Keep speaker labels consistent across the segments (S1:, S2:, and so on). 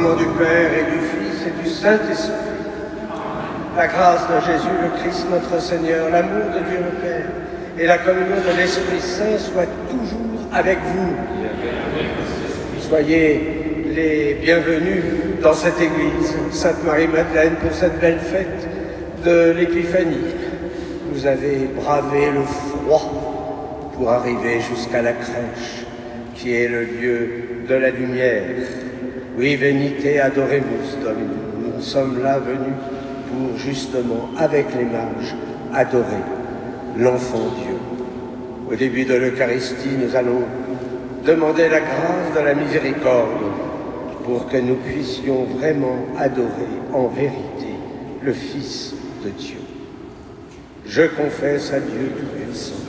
S1: nom du Père et du Fils et du Saint-Esprit. La grâce de Jésus le Christ notre Seigneur, l'amour de Dieu le Père et la communion de l'Esprit Saint soient toujours avec vous. Soyez les bienvenus dans cette église, Sainte Marie-Madeleine, pour cette belle fête de l'Épiphanie. Vous avez bravé le froid pour arriver jusqu'à la crèche, qui est le lieu de la lumière. Oui, venite adoremus Dominum. Nous sommes là venus pour justement, avec les mages, adorer l'enfant Dieu. Au début de l'Eucharistie, nous allons demander la grâce de la miséricorde pour que nous puissions vraiment adorer en vérité le Fils de Dieu. Je confesse à Dieu Tout-Puissant,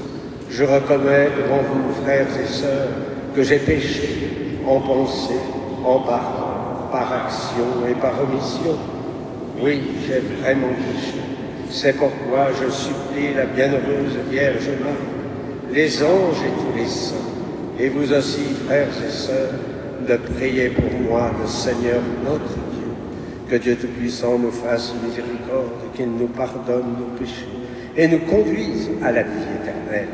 S1: je reconnais devant vous, frères et sœurs, que j'ai péché en pensée, en parole, par action et par omission. Oui, j'ai vraiment péché. C'est pourquoi je supplie la bienheureuse Vierge Marie, les anges et tous les saints, et vous aussi, frères et sœurs, de prier pour moi, le Seigneur notre Dieu. Que Dieu Tout-Puissant nous fasse miséricorde, qu'il nous pardonne nos péchés et nous conduise à la vie éternelle.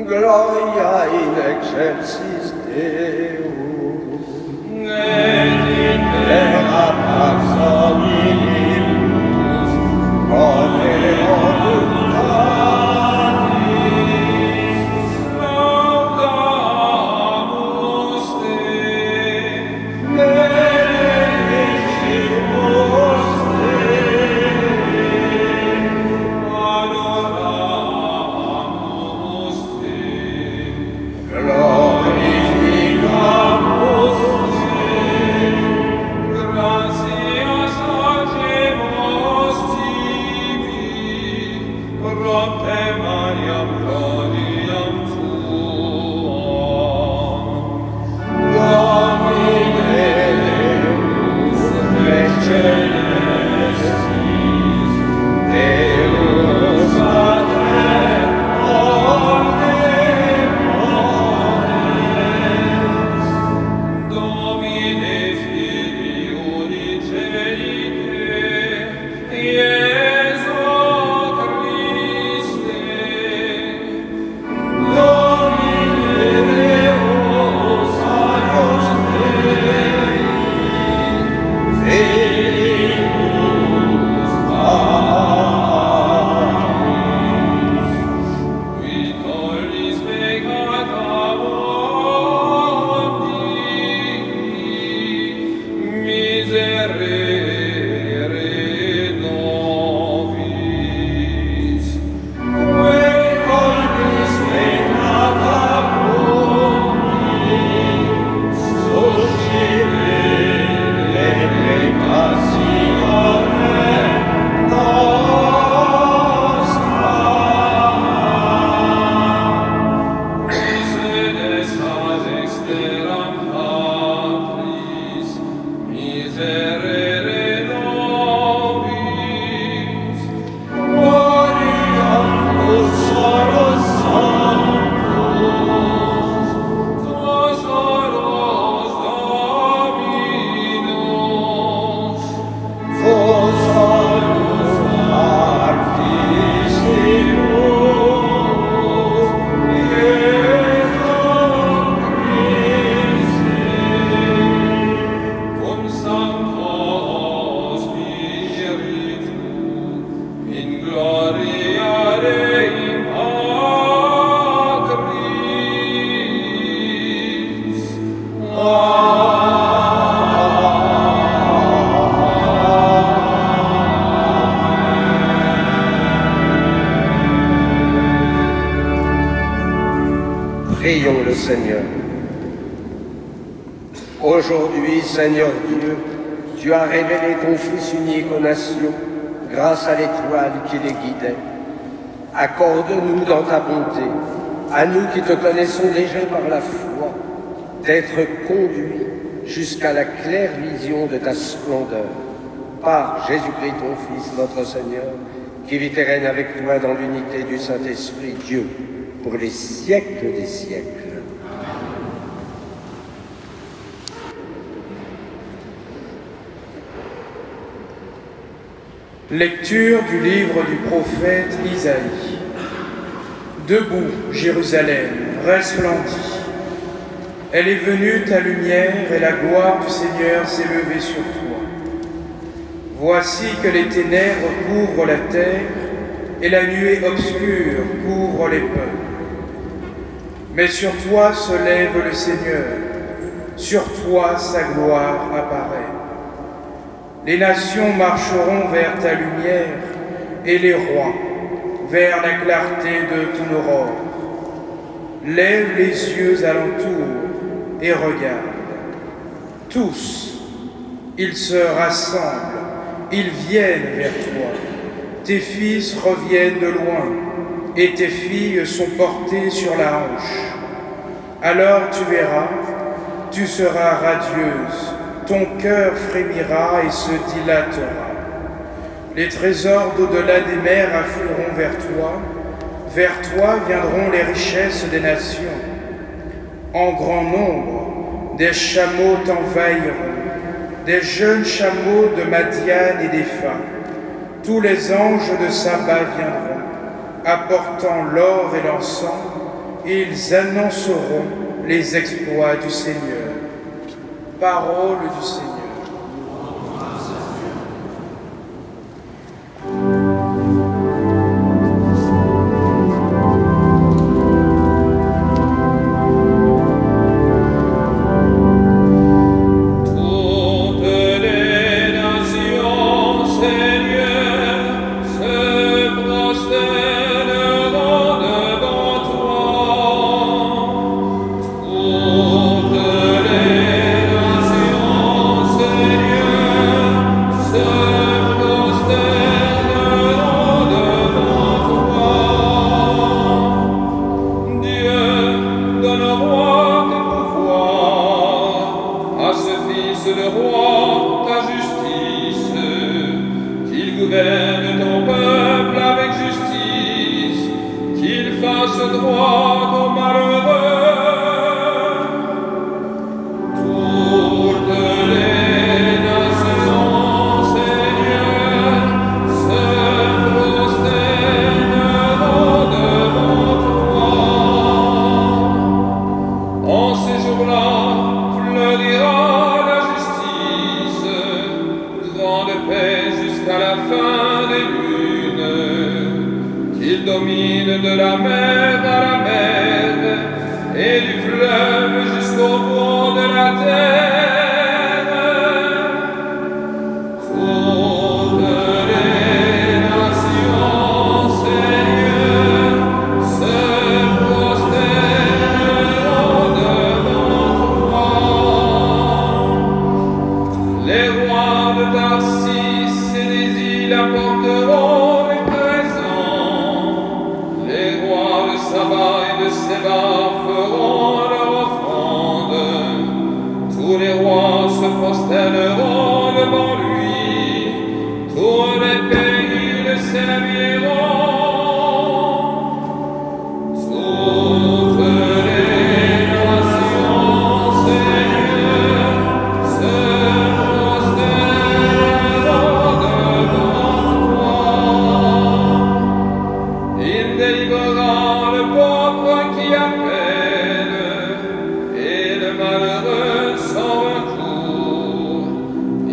S1: Gloria in excelsis Deo, et in terra pax omnibus, omne voluntatis, laudamus te, benedicimus te, adoramus te, glorificamus te, gratias agemus tibi, propte Mariam gloriam tuam. Domine Deus Celestis, Deus Pater omnipotens, Domine Filii unigenite, Iesu Christe, Domine Deus eius Dei, Filius Pacem. Prions le Seigneur. Aujourd'hui, Seigneur Dieu, tu as révélé ton Fils unique aux nations grâce à l'étoile qui les guidait. Accorde-nous dans ta bonté, à nous qui te connaissons déjà par la foi, d'être conduits jusqu'à la claire vision de ta splendeur. Par Jésus-Christ, ton Fils, notre Seigneur, qui vit et règne avec toi dans l'unité du Saint-Esprit, Dieu, pour les siècles des siècles.
S2: Lecture du livre du prophète Isaïe. Debout, Jérusalem, resplendis. Elle est venue ta lumière et la gloire du Seigneur s'est levée sur toi. Voici que les ténèbres couvrent la terre et la nuée obscure couvre les peuples. Mais sur toi se lève le Seigneur, sur toi sa gloire apparaît. Les nations marcheront vers ta lumière et les rois vers la clarté de ton aurore. Lève les yeux alentour et regarde. Tous, ils se rassemblent, ils viennent vers toi. Tes fils reviennent de loin et tes filles sont portées sur la hanche. Alors tu verras, tu seras radieuse. Ton cœur frémira et se dilatera. Les trésors d'au-delà des mers afflueront vers toi viendront les richesses des nations. En grand nombre, des chameaux t'envahiront, des jeunes chameaux de Madian et d'Épha. Tous les anges de Saba viendront, apportant l'or et l'encens, et ils annonceront les exploits du Seigneur. Parole du Seigneur.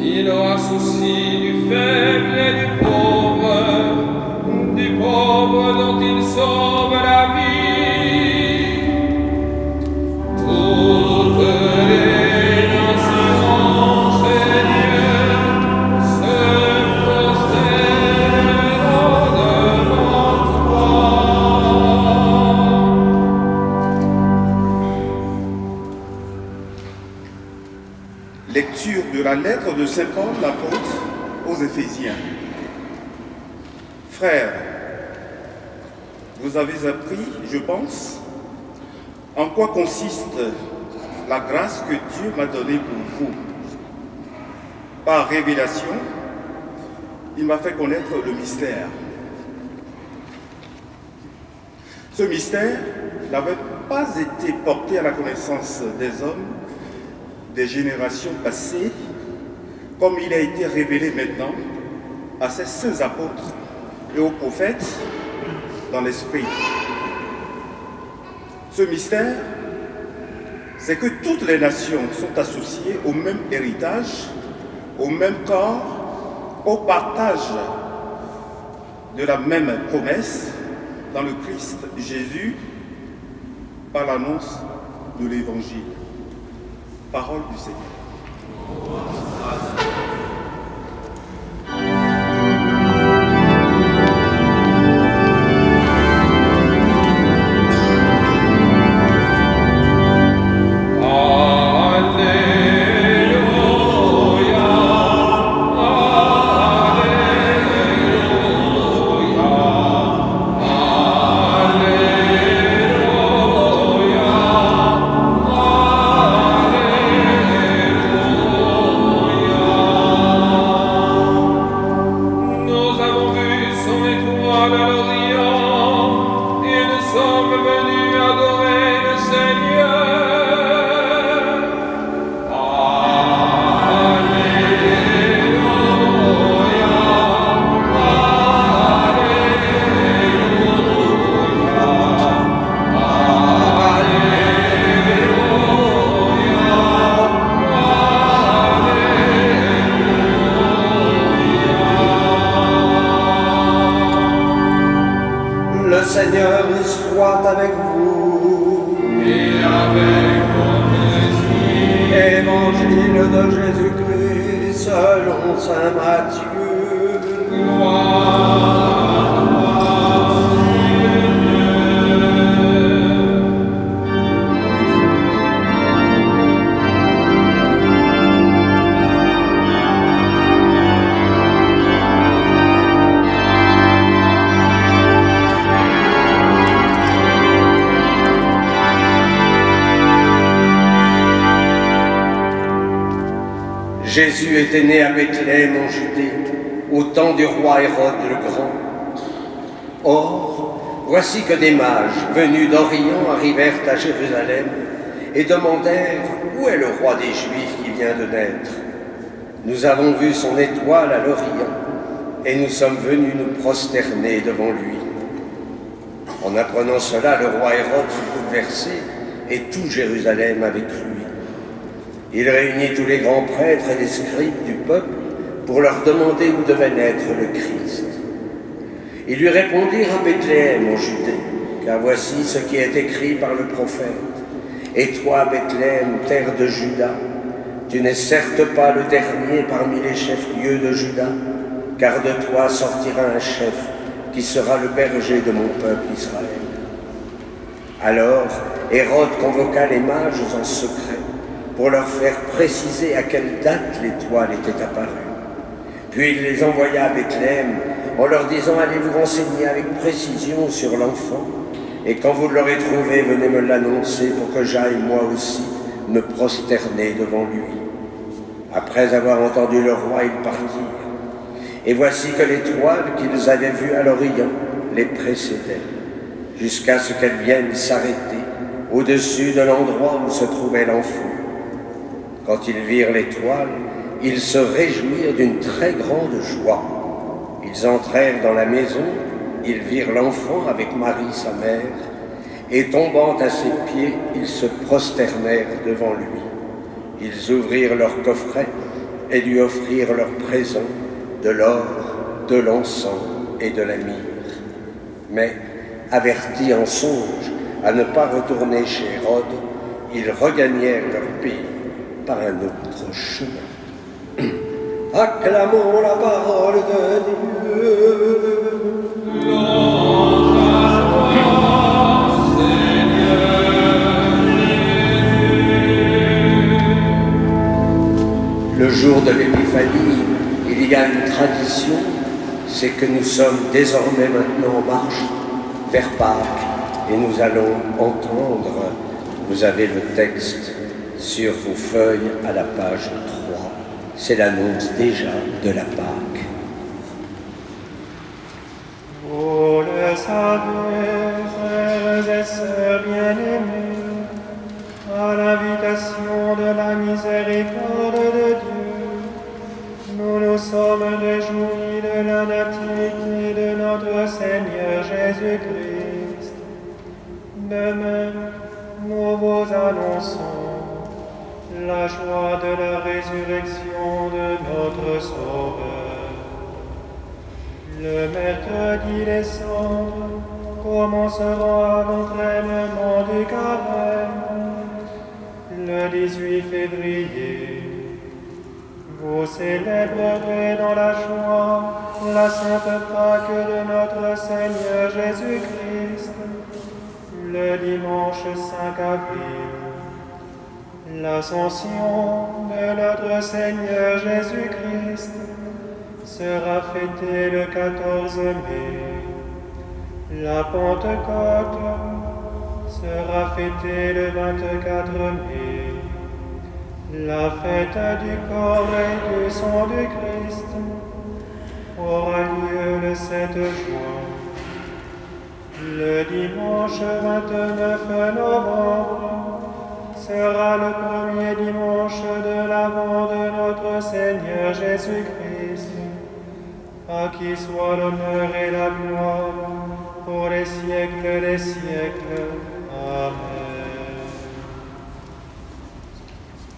S3: Il aura souci du faible et du pauvre, Lettre de Saint Paul, l'apôtre, aux Éphésiens. Frères, vous avez appris, je pense, en quoi consiste la grâce que Dieu m'a donnée pour vous. Par révélation, il m'a fait connaître le mystère. Ce mystère n'avait pas été porté à la connaissance des hommes des générations passées, comme il a été révélé maintenant à ses saints apôtres et aux prophètes dans l'esprit. Ce mystère, c'est que toutes les nations sont associées au même héritage, au même corps, au partage de la même promesse dans le Christ Jésus par l'annonce de l'Évangile. Parole du Seigneur.
S1: Le Seigneur soit avec vous.
S4: Et avec votre esprit.
S1: Évangile de Jésus-Christ selon saint Matthieu.
S4: Gloire à toi,
S1: Jésus était né à Bethléem en Judée, au temps du roi Hérode le Grand. Or, voici que des mages venus d'Orient arrivèrent à Jérusalem et demandèrent où est le roi des Juifs qui vient de naître. Nous avons vu son étoile à l'Orient et nous sommes venus nous prosterner devant lui. En apprenant cela, le roi Hérode fut bouleversé et tout Jérusalem avec lui. Il réunit tous les grands prêtres et les scribes du peuple pour leur demander où devait naître le Christ. Ils lui répondirent à Bethléem en Judée, car voici ce qui est écrit par le prophète. Et toi, Bethléem, terre de Juda, tu n'es certes pas le dernier parmi les chefs-lieux de Juda, car de toi sortira un chef qui sera le berger de mon peuple Israël. Alors Hérode convoqua les mages en secret pour leur faire préciser à quelle date l'étoile était apparue. Puis il les envoya à Bethléem en leur disant « Allez vous renseigner avec précision sur l'enfant, et quand vous l'aurez trouvé, venez me l'annoncer pour que j'aille moi aussi me prosterner devant lui. » Après avoir entendu le roi, ils partirent. Et voici que l'étoile qu'ils avaient vue à l'Orient les précédait, jusqu'à ce qu'elle vienne s'arrêter au-dessus de l'endroit où se trouvait l'enfant. Quand ils virent l'étoile, ils se réjouirent d'une très grande joie. Ils entrèrent dans la maison, ils virent l'enfant avec Marie sa mère, et tombant à ses pieds, ils se prosternèrent devant lui. Ils ouvrirent leur coffret et lui offrirent leurs présents, de l'or, de l'encens et de la myrrhe. Mais, avertis en songe à ne pas retourner chez Hérode, ils regagnèrent leur pays par un autre chemin. Acclamons la parole de Dieu.
S4: louange à toi, Seigneur Jésus.
S1: Le jour de l'Épiphanie, c'est que nous sommes désormais maintenant en marche vers Pâques et nous allons entendre, vous avez le texte sur vos feuilles à la page 3, c'est l'annonce déjà de la Pâque.
S5: Vous le savez, frères et sœurs bien-aimés, à l'invitation de la miséricorde de Dieu, nous nous sommes réjouis de la nativité de notre Seigneur Jésus-Christ. De même, nous vous annonçons la joie de la résurrection de notre Sauveur. Le mercredi décembre commencera l'entraînement du carême. Le 18 février, vous célébrerez dans la joie la sainte Pâque de notre Seigneur Jésus-Christ. Le dimanche 5 avril, l'Ascension de notre Seigneur Jésus-Christ sera fêtée le 14 mai. La Pentecôte sera fêtée le 24 mai. La fête du corps et du sang du Christ aura lieu le 7 juin. Le dimanche 29 novembre sera le premier dimanche de l'Avent de notre Seigneur Jésus-Christ, à qui soit l'honneur et la gloire pour les siècles des siècles. Amen.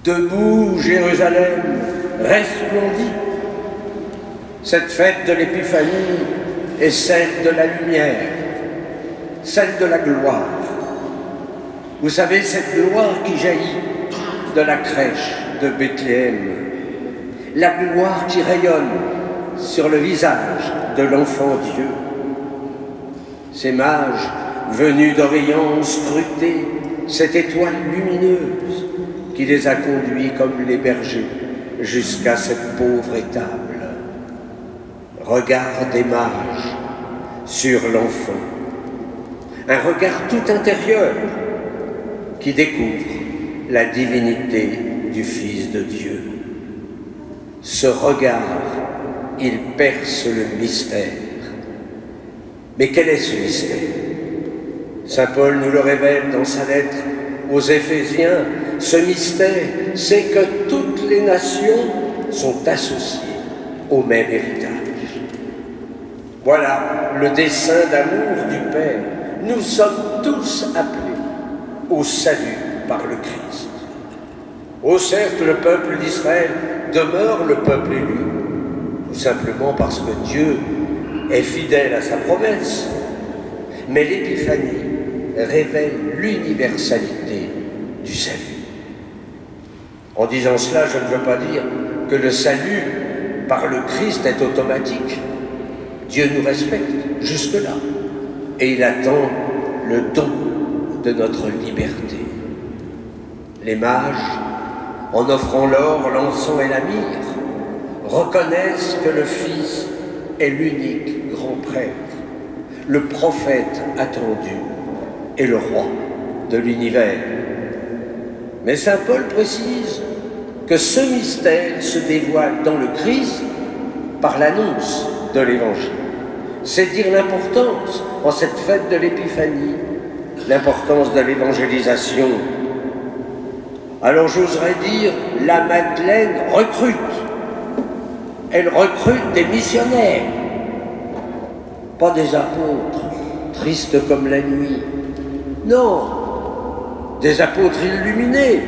S1: Debout, Jérusalem, resplendis. Cette fête de l'Épiphanie est celle de la lumière, celle de la gloire. Vous savez, cette gloire qui jaillit de la crèche de Bethléem, la gloire qui rayonne sur le visage de l'enfant Dieu. Ces mages venus d'Orient ont scruté cette étoile lumineuse qui les a conduits comme les bergers jusqu'à cette pauvre étable. Regard des mages sur l'enfant, un regard tout intérieur qui découvre la divinité du Fils de Dieu. Ce regard, il perce le mystère. Mais quel est ce mystère? Saint Paul nous le révèle dans sa lettre aux Éphésiens. Ce mystère, c'est que toutes les nations sont associées au même héritage. Voilà le dessein d'amour du Père. Nous sommes tous appelés au salut par le Christ. Oh, certes, le peuple d'Israël demeure le peuple élu, tout simplement parce que Dieu est fidèle à sa promesse. Mais l'Épiphanie révèle l'universalité du salut. En disant cela, je ne veux pas dire que le salut par le Christ est automatique. Dieu nous respecte jusque-là et il attend le don de notre liberté. Les mages, en offrant l'or, l'encens et la myrrhe, reconnaissent que le Fils est l'unique grand prêtre, le prophète attendu et le roi de l'univers. Mais saint Paul précise que ce mystère se dévoile dans le Christ par l'annonce de l'Évangile. C'est dire l'importance, en cette fête de l'Épiphanie, l'importance de l'évangélisation. Alors j'oserais dire, la Madeleine recrute. Elle recrute des missionnaires, pas des apôtres, tristes comme la nuit. Non, des apôtres illuminés,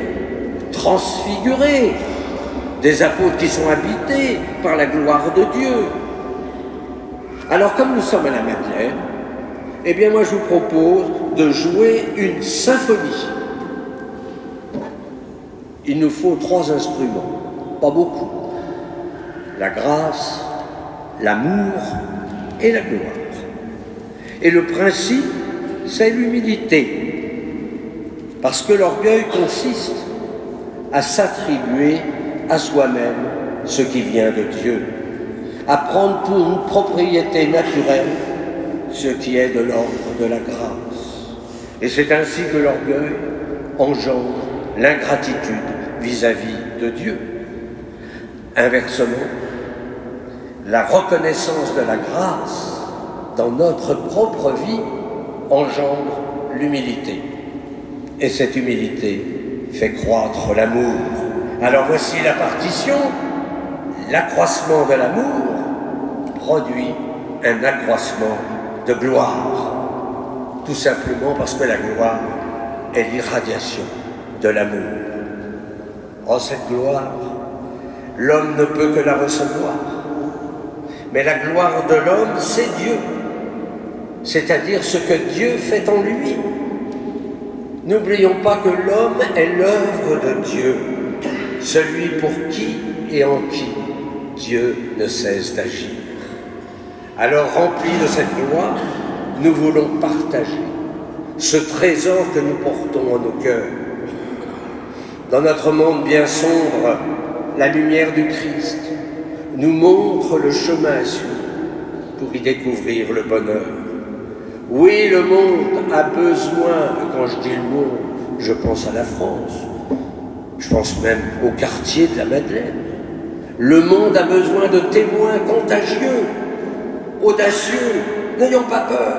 S1: transfigurés, des apôtres qui sont habités par la gloire de Dieu. Alors comme nous sommes à la Madeleine, eh bien moi je vous propose de jouer une symphonie. Il nous faut 3 instruments, pas beaucoup. La grâce, l'amour et la gloire. Et le principe, c'est l'humilité. Parce que l'orgueil consiste à s'attribuer à soi-même ce qui vient de Dieu. à prendre pour une propriété naturelle ce qui est de l'ordre de la grâce. Et c'est ainsi que l'orgueil engendre l'ingratitude vis-à-vis de Dieu. Inversement, la reconnaissance de la grâce dans notre propre vie engendre l'humilité. Et cette humilité fait croître l'amour. Alors voici la partition. L'accroissement de l'amour produit un accroissement de gloire. Tout simplement parce que la gloire est l'irradiation de l'amour. En cette gloire, l'homme ne peut que la recevoir. Mais la gloire de l'homme, c'est Dieu. C'est-à-dire ce que Dieu fait en lui. N'oublions pas que l'homme est l'œuvre de Dieu, celui pour qui et en qui Dieu ne cesse d'agir. Alors, remplis de cette gloire, nous voulons partager ce trésor que nous portons en nos cœurs. Dans notre monde bien sombre, la lumière du Christ nous montre le chemin à suivre pour y découvrir le bonheur. Oui, le monde a besoin, quand je dis le monde, je pense à la France, je pense même au quartier de la Madeleine. Le monde a besoin de témoins contagieux, audacieux, n'ayons pas peur.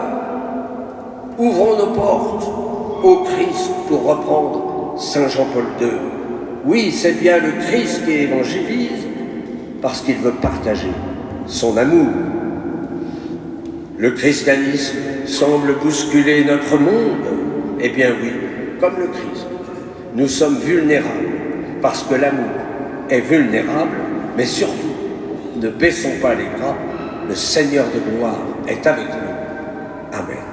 S1: Ouvrons nos portes au Christ, pour reprendre Saint Jean-Paul II. Oui, c'est bien le Christ qui évangélise, parce qu'il veut partager son amour. Le christianisme semble bousculer notre monde. Eh bien oui, comme le Christ, nous sommes vulnérables, parce que l'amour est vulnérable, mais surtout, ne baissons pas les bras, le Seigneur de gloire est avec nous. Amen.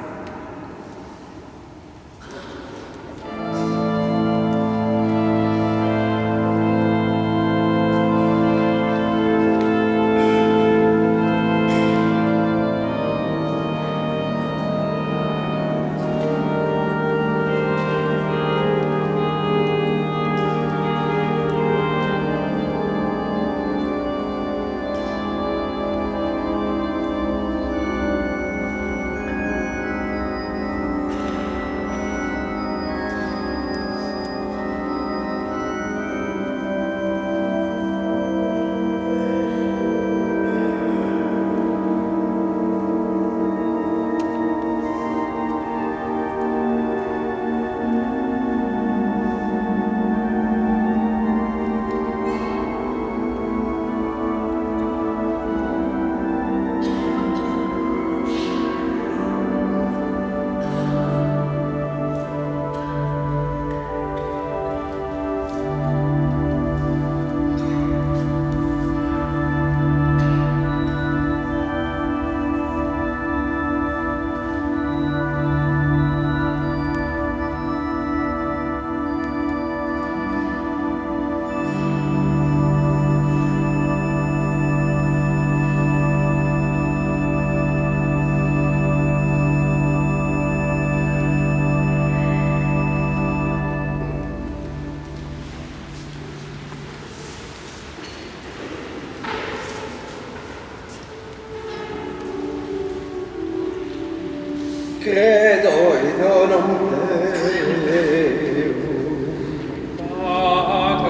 S5: Credo in nome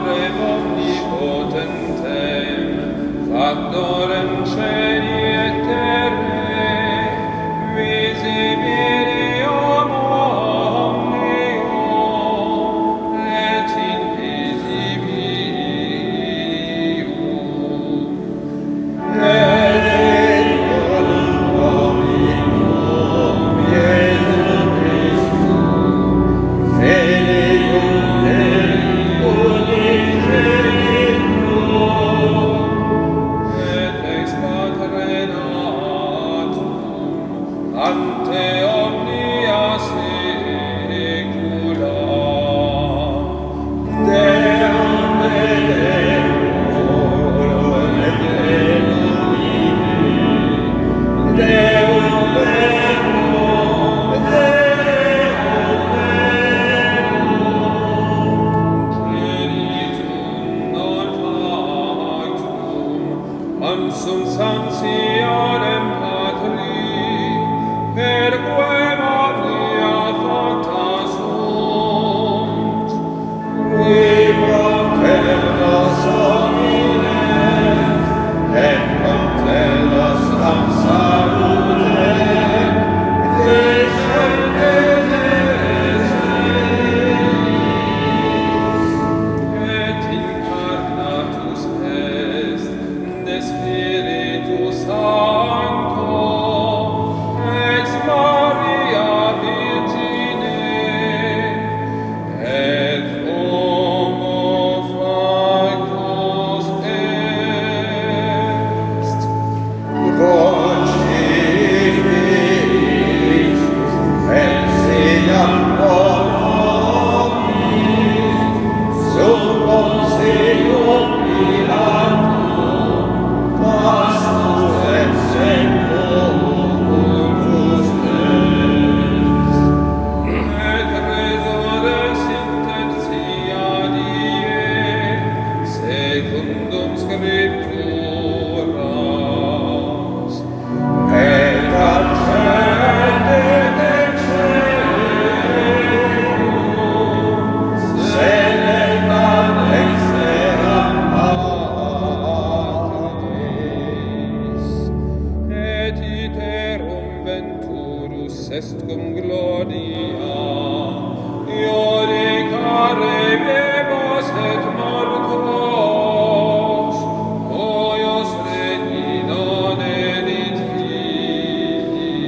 S4: Patrem omnipotentem, factorem celi et terrae, visibilium omnium et invisibilium. Ex est cum gloria, iodicare vivos et mortos, hoios regni non erit filis.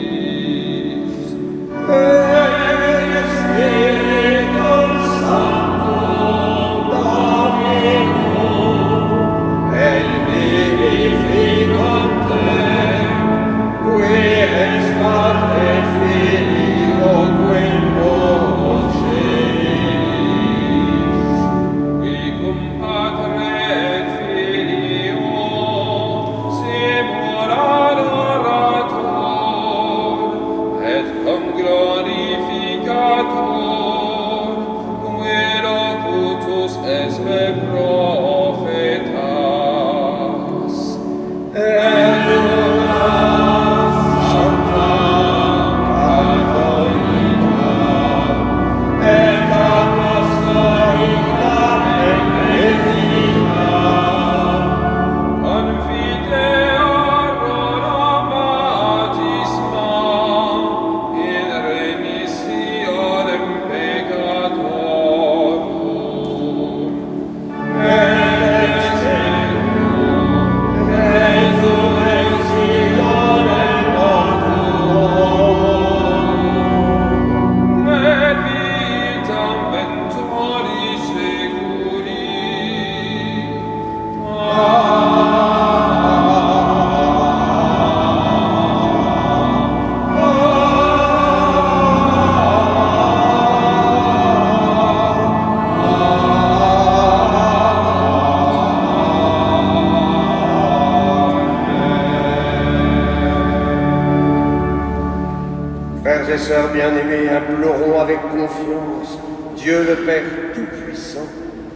S1: Frères et sœurs bien-aimés, implorons avec confiance Dieu le Père Tout-Puissant,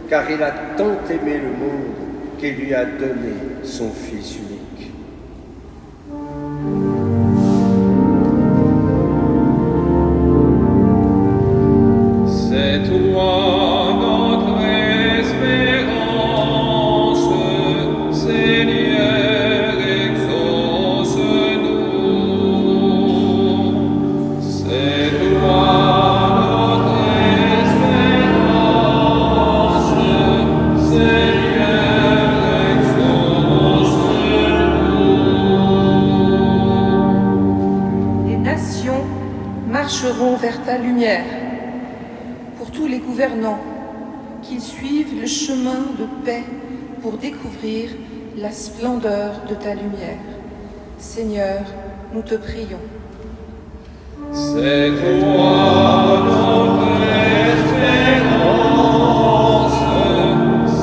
S1: car il a tant aimé le monde qu'il lui a donné son Fils unique.
S4: C'est toi notre espérance, Seigneur, exauce-nous. C'est toi notre espérance, Seigneur, exauce-nous.
S6: Les nations marcheront vers ta lumière. Pour tous les gouvernants, qu'ils suivent le chemin de paix pour découvrir la splendeur de ta lumière. Seigneur, nous te prions.
S4: C'est toi notre espérance,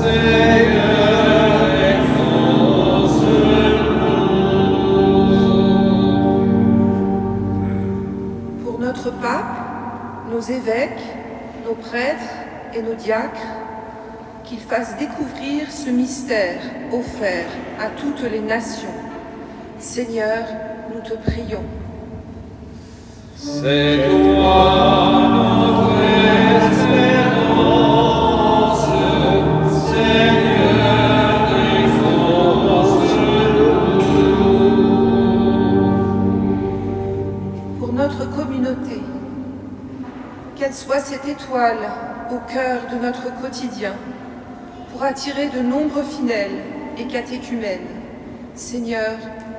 S4: Seigneur, exauce-nous.
S6: Pour notre pape, nos évêques, nos prêtres et nos diacres, qu'ils fassent découvrir ce mystère offert à toutes les nations. Seigneur, nous te prions.
S4: C'est toi notre espérance, Seigneur, exauce-nous.
S6: Pour notre communauté, qu'elle soit cette étoile au cœur de notre quotidien, pour attirer de nombreux fidèles et catéchumènes. Seigneur,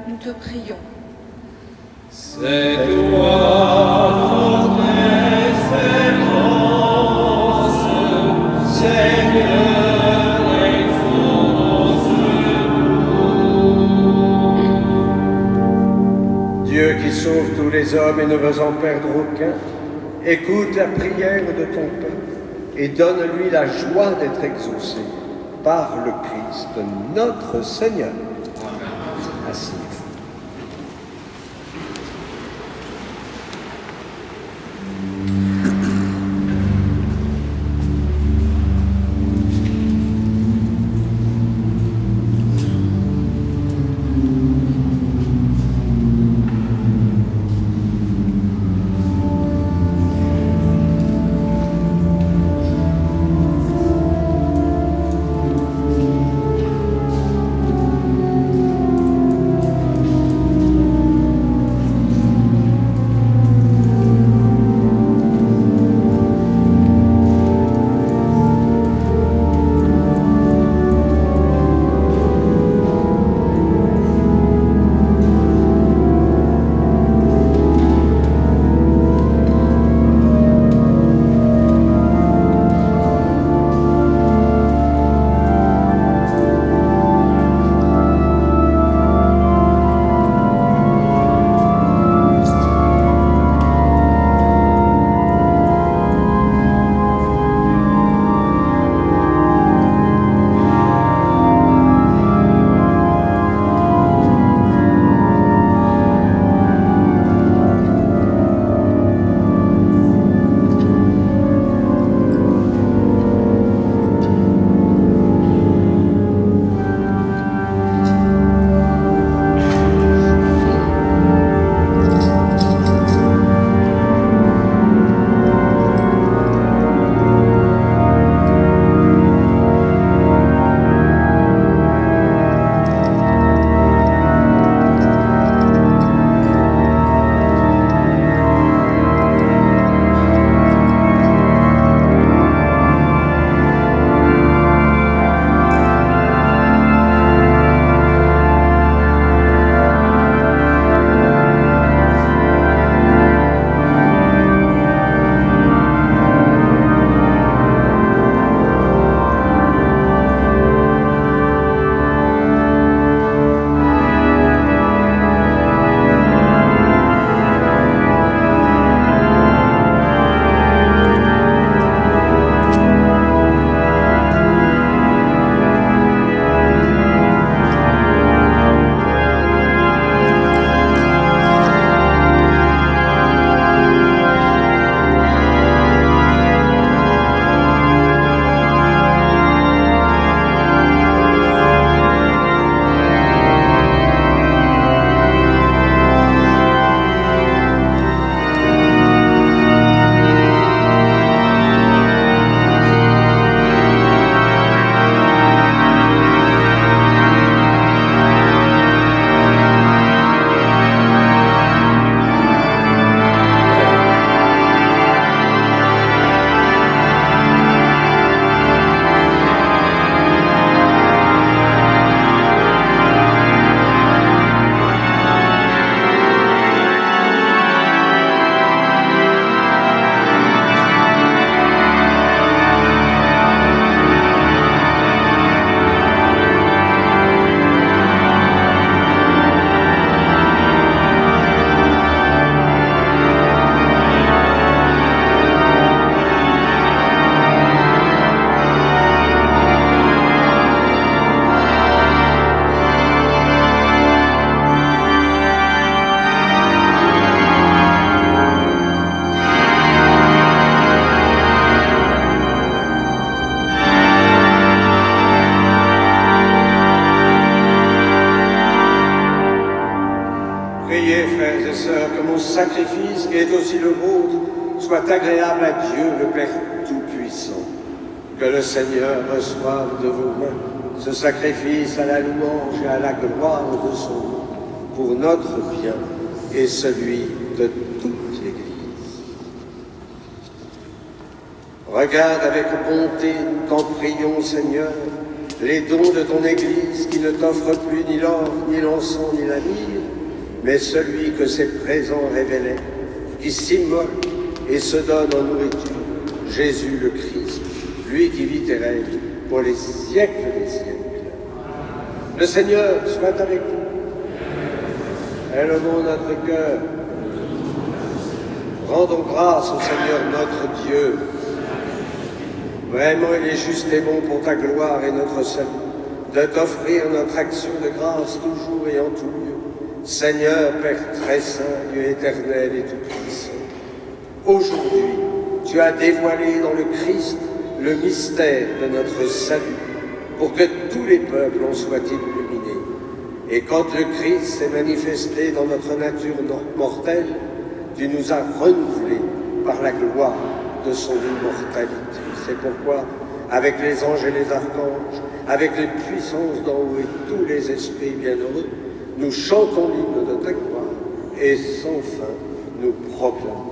S6: nous te prions.
S4: C'est toi notre espérance, Seigneur, exauce-nous.
S1: Dieu qui sauve tous les hommes et ne veut en perdre aucun, écoute la prière de ton peuple et donne-lui la joie d'être exaucé par le Christ, notre Seigneur. Asseyez-vous. sacrifice, qui est aussi le vôtre, soit agréable à Dieu, le Père Tout-Puissant. Que le Seigneur reçoive de vos mains ce sacrifice à la louange et à la gloire de son nom, pour notre bien et celui de toute l'Église. Regarde avec bonté, nous t'en prions, Seigneur, les dons de ton Église qui ne t'offrent plus ni l'or, ni l'encens, ni la myrrhe, mais celui que ses présents révélaient, qui s'immole et se donne en nourriture, Jésus le Christ, lui qui vit et règne pour les siècles des siècles. Le Seigneur soit avec vous. Élevons notre cœur. Rendons grâce au Seigneur notre Dieu. Vraiment, il est juste et bon pour ta gloire et notre salut, de t'offrir notre action de grâce toujours et en tout lieu. Seigneur, Père très saint, Dieu éternel et tout-puissant, aujourd'hui, tu as dévoilé dans le Christ le mystère de notre salut, pour que tous les peuples en soient illuminés. Et quand le Christ s'est manifesté dans notre nature mortelle, tu nous as renouvelés par la gloire de son immortalité. C'est pourquoi, avec les anges et les archanges, avec les puissances d'en haut et tous les esprits bienheureux, nous chantons l'hymne de ta gloire et sans fin nous proclamons.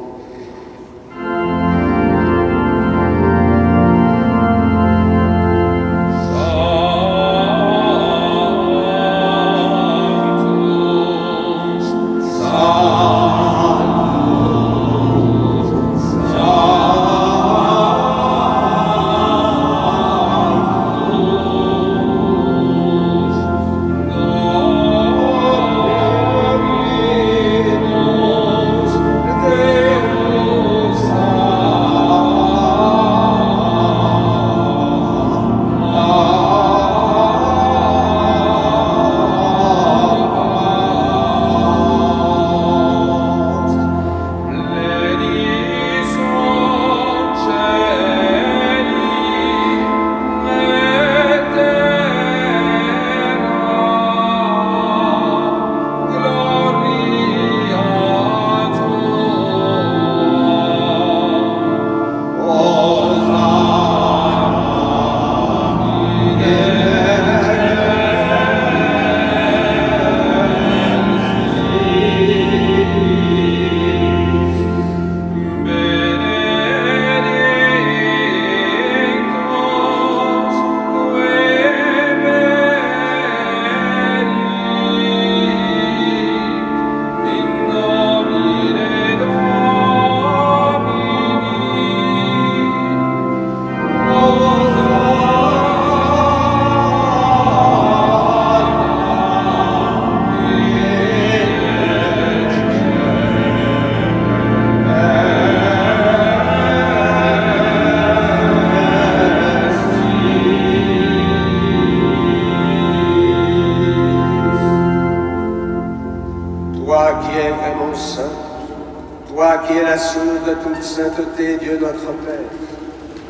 S1: Sainteté, Dieu notre Père,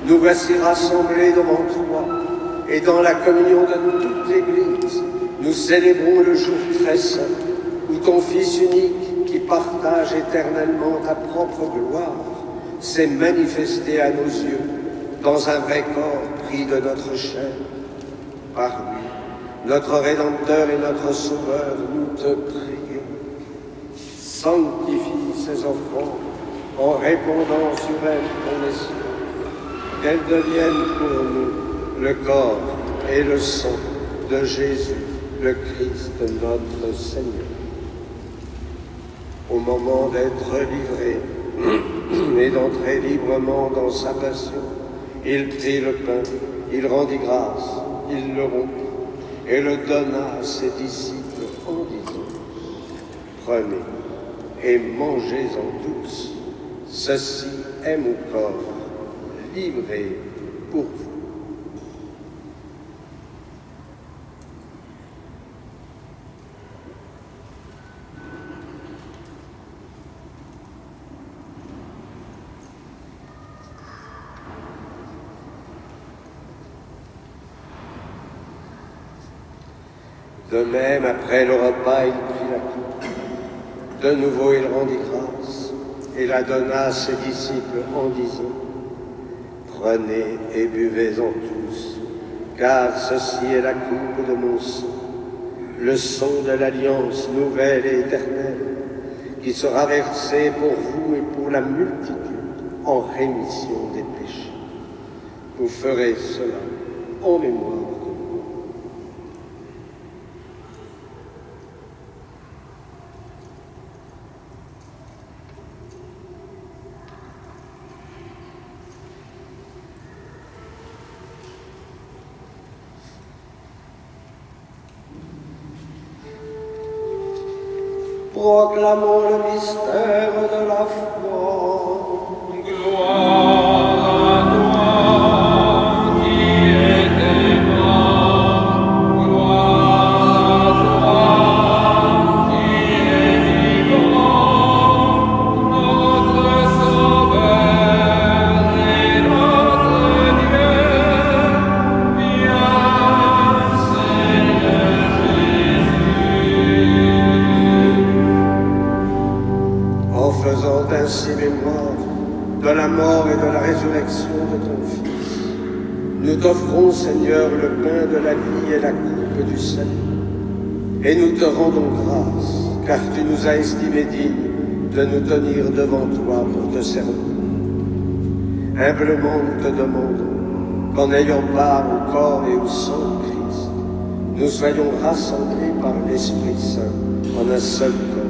S1: nous voici rassemblés devant toi et dans la communion de toute l'Église, nous célébrons le jour très saint où ton Fils unique, qui partage éternellement ta propre gloire, s'est manifesté à nos yeux dans un vrai corps pris de notre chair. Par lui, notre Rédempteur et notre Sauveur, nous te prions. Sanctifie ces offrandes en répandant sur elles ton esprit, qu'elles deviennent pour nous le corps et le sang de Jésus, le Christ, notre Seigneur. Au moment d'être livré et d'entrer librement dans sa passion, il prit le pain, il rendit grâce, il le rompit et le donna à ses disciples en disant : Prenez et mangez-en tous. Ceci est mon corps, livré pour vous. De même, après le repas, il prit la coupe. De nouveau, il rendit grâce et la donna à ses disciples en disant, « Prenez et buvez-en tous, car ceci est la coupe de mon sang, le sang de l'alliance nouvelle et éternelle, qui sera versé pour vous et pour la multitude en rémission des péchés. Vous ferez cela en mémoire de moi. » Proclamons le mystère de la foi.
S4: Gloire à toi qui étais mort, gloire à toi qui es vivant, notre Sauveur et notre Dieu, viens Seigneur Jésus.
S1: En faisant ainsi mémoire de la mort et de la résurrection de ton Fils, nous t'offrons, Seigneur, le pain de la vie et la coupe du salut. Et nous te rendons grâce, car tu nous as estimés dignes de nous tenir devant toi pour te servir. Humblement, nous te demandons qu'en ayant part au corps et au sang de Christ, nous soyons rassemblés par l'Esprit Saint en un seul corps.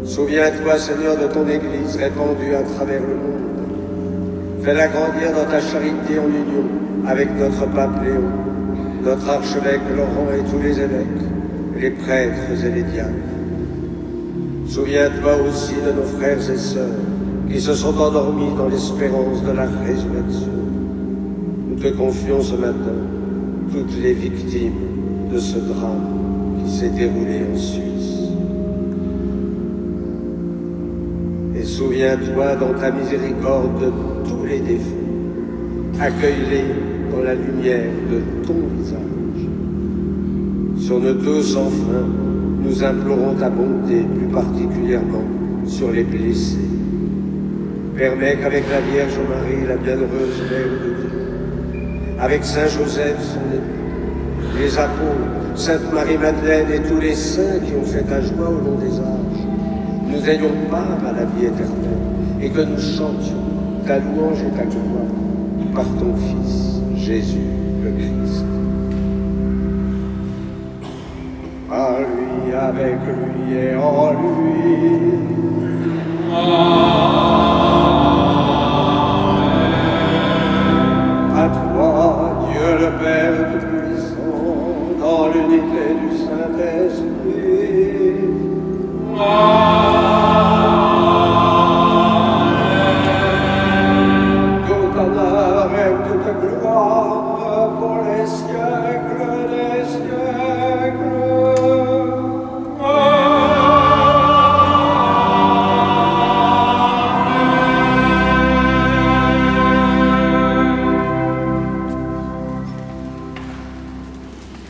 S1: Souviens-toi, Seigneur, de ton Église répandue à travers le monde. Fais-la grandir dans ta charité en union avec notre pape Léon, notre archevêque Laurent et tous les évêques, les prêtres et les diacres. Souviens-toi aussi de nos frères et sœurs qui se sont endormis dans l'espérance de la résurrection. Nous te confions ce matin toutes les victimes de ce drame qui s'est déroulé en Suisse. Et souviens-toi dans ta miséricorde de tous les défunts. Accueille-les dans la lumière de ton visage. Sur nous tous, enfin, nous implorons ta bonté, plus particulièrement sur les blessés. Permets qu'avec la Vierge Marie, la bienheureuse Mère de Dieu, avec Saint Joseph, son époux, les apôtres, Sainte Marie-Madeleine et tous les saints qui ont fait ta joie au long des âges, nous ayons part à la vie éternelle et que nous chantions ta louange et ta gloire par ton Fils, Jésus le Christ. À lui, avec lui et en lui. À toi, Dieu le Père Tout-Puissant, dans l'unité du Saint-Esprit. Tout honneur et toute gloire pour les siècles des siècles.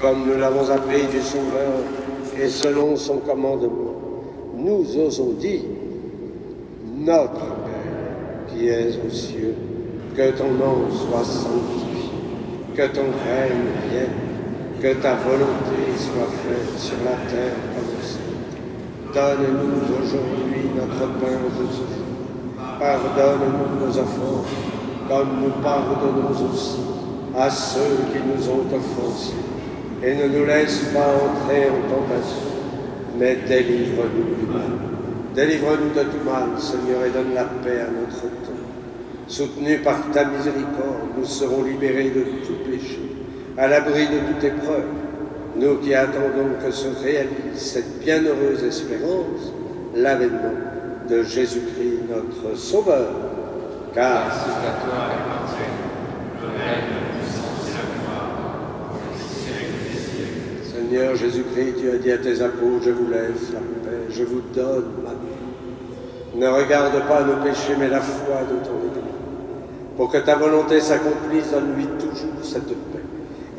S1: Comme nous l'avons appris du Sauveur et selon son commandement, nous osons dire, notre Père qui es aux cieux, que ton nom soit sanctifié, que ton règne vienne, que ta volonté soit faite sur la terre comme au ciel. Donne-nous aujourd'hui notre pain de ce jour. Pardonne-nous nos offenses, comme nous pardonnons aussi à ceux qui nous ont offensés. Et ne nous laisse pas entrer en tentation, mais délivre-nous du mal. Délivre-nous de tout mal, Seigneur, et donne la paix à notre temps. Soutenus par ta miséricorde, nous serons libérés de tout péché, à l'abri de toute épreuve. Nous qui attendons que se réalise cette bienheureuse espérance, l'avènement de Jésus-Christ, notre Sauveur. Car
S4: c'est à toi qu'appartiennent le règne, la puissance et la gloire, pour les siècles des siècles.
S1: Seigneur Jésus-Christ, tu as dit à tes apôtres, je vous laisse la paix, je vous donne ma paix. Ne regarde pas nos péchés, mais la foi de ton Église. Pour que ta volonté s'accomplisse, donne-lui toujours cette paix.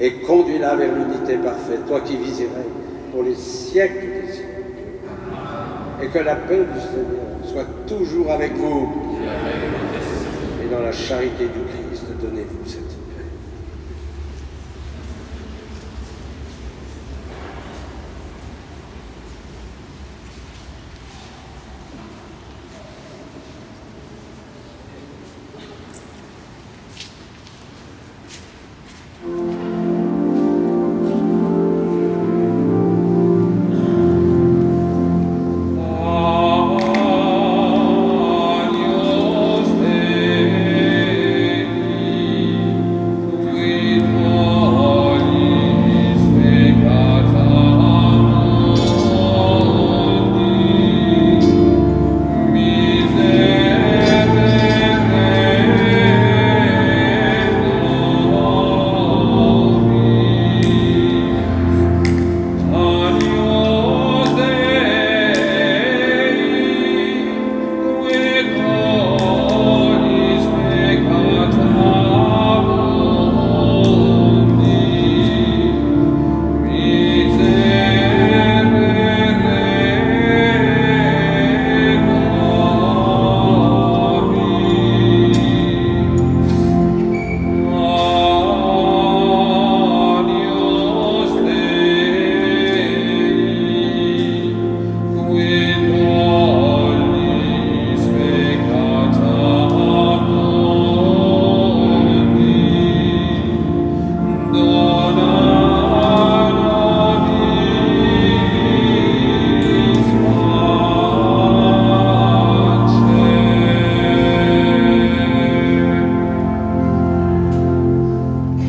S1: Et conduis-la vers l'unité parfaite, toi qui vis et règnes pour les siècles des siècles. et que la paix du Seigneur soit toujours avec vous. Et dans la charité du Christ, donnez-vous cette paix.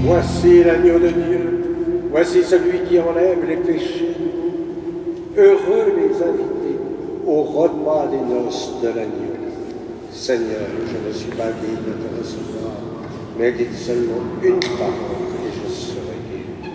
S1: Voici l'agneau de Dieu, voici celui qui enlève les péchés. Heureux les invités au repas des noces de l'agneau. Seigneur, je ne suis pas digne de te recevoir, mais dites seulement une parole et je serai guéri.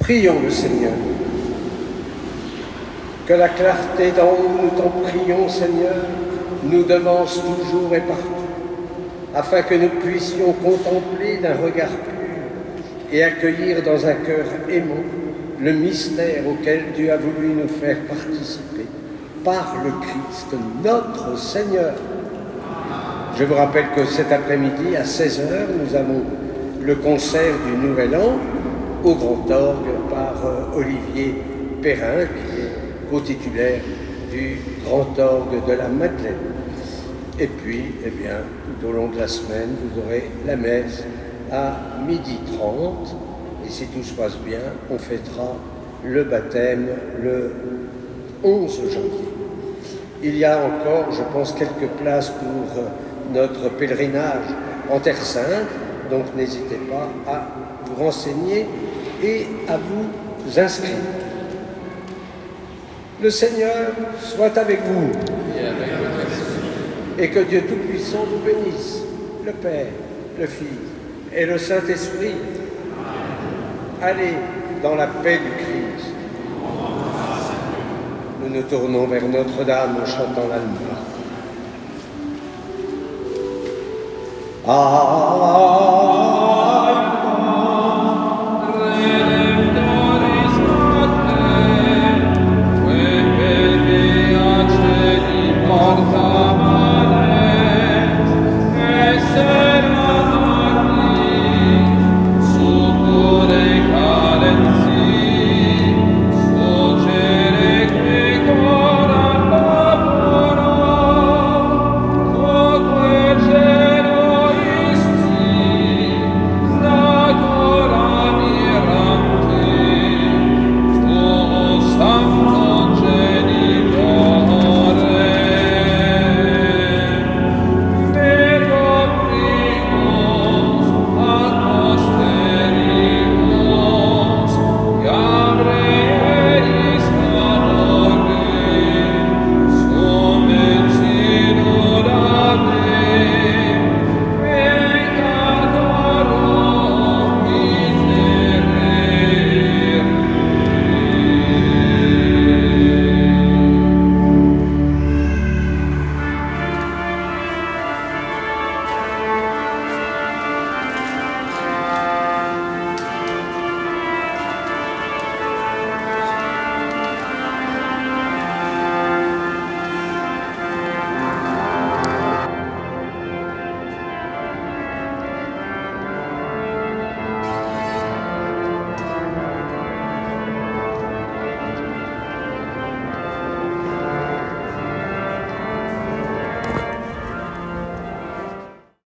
S1: Prions le Seigneur. Que la clarté d'en haut, nous t'en prions, Seigneur, nous devance toujours et partout, afin que nous puissions contempler d'un regard pur et accueillir dans un cœur aimant le mystère auquel Dieu a voulu nous faire participer par le Christ, notre Seigneur. Je vous rappelle que cet après-midi, à 16h, nous avons le concert du Nouvel An au Grand Orgue par Olivier Perrin, qui est co-titulaire du Grand Orgue de la Madeleine. Et puis, eh bien, tout au long de la semaine, vous aurez la messe à 12h30. Et si tout se passe bien, on fêtera le baptême le 11 janvier. Il y a encore, je pense, quelques places pour notre pèlerinage en Terre Sainte, donc n'hésitez pas à vous renseigner et à vous inscrire. Le Seigneur soit avec vous et que Dieu Tout-Puissant vous bénisse, le Père, le Fils et le Saint-Esprit. Allez dans la paix du Christ. Nous nous tournons vers Notre-Dame en chantant l'Alma. Ah